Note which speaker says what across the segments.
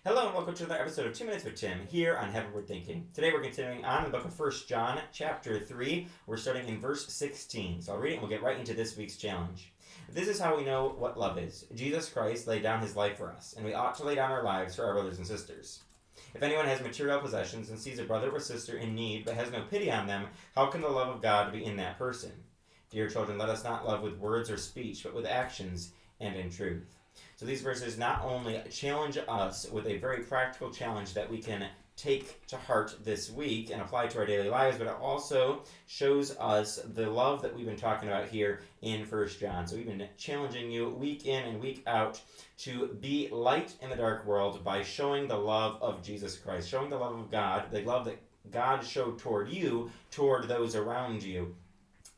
Speaker 1: Hello and welcome to another episode of 2 Minutes with Tim here on Heavenward Thinking. Today we're continuing on in the book of 1 John chapter 3. We're starting in verse 16. So I'll read it and we'll get right into this week's challenge. This is how we know what love is. Jesus Christ laid down his life for us, and we ought to lay down our lives for our brothers and sisters. If anyone has material possessions and sees a brother or sister in need but has no pity on them, how can the love of God be in that person? Dear children, let us not love with words or speech, but with actions and in truth. So these verses not only challenge us with a very practical challenge that we can take to heart this week and apply to our daily lives, but it also shows us the love that we've been talking about here in 1 John. So we've been challenging you week in and week out to be light in the dark world by showing the love of Jesus Christ, showing the love of God, the love that God showed toward you, toward those around you.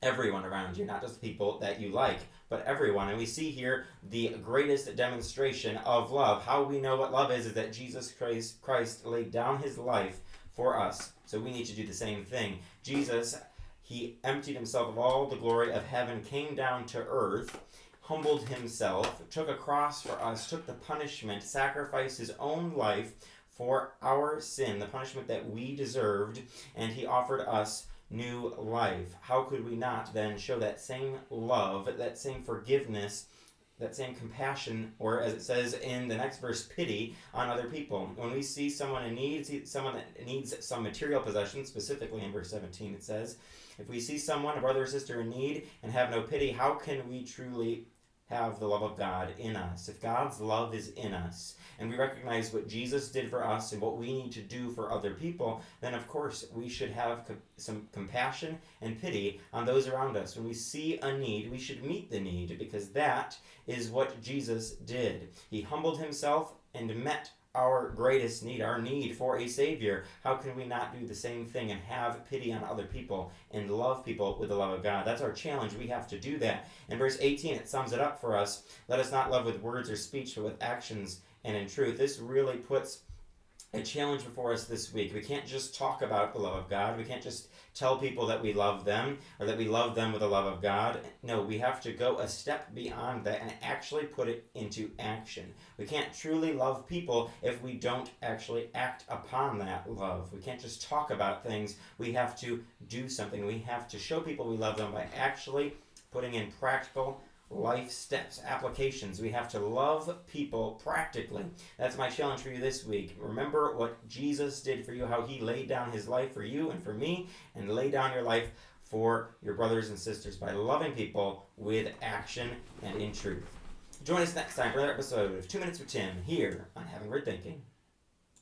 Speaker 1: Everyone around you, not just the people that you like, but everyone. And we see here the greatest demonstration of love. How we know what love is that Jesus Christ laid down his life for us. So we need to do the same thing. Jesus, he emptied himself of all the glory of heaven, came down to earth, humbled himself, took a cross for us, took the punishment, sacrificed his own life for our sin, the punishment that we deserved, and he offered us new life. How could we not then show that same love, that same forgiveness, that same compassion, or as it says in the next verse, pity on other people? When we see someone in need, someone that needs some material possession, specifically in verse 17 it says, if we see someone, a brother or sister in need, and have no pity, how can we truly have the love of God in us? If God's love is in us, and we recognize what Jesus did for us and what we need to do for other people, then of course we should have some compassion and pity on those around us. When we see a need, we should meet the need, because that is what Jesus did. He humbled himself and met our greatest need, our need for a Savior. How can we not do the same thing and have pity on other people and love people with the love of God? That's our challenge. We have to do that. In verse 18, it sums it up for us. Let us not love with words or speech, but with actions and in truth. This really puts a challenge before us this week. We can't just talk about the love of God. We can't just tell people that we love them or that we love them with the love of God. No, we have to go a step beyond that and actually put it into action. We can't truly love people if we don't actually act upon that love. We can't just talk about things. We have to do something. We have to show people we love them by actually putting in practical life steps, applications. We have to love people practically. That's my challenge for you this week. Remember what Jesus did for you, how he laid down his life for you and for me, and lay down your life for your brothers and sisters by loving people with action and in truth. Join us next time for another episode of 2 Minutes with Tim here on Heavenward Thinking.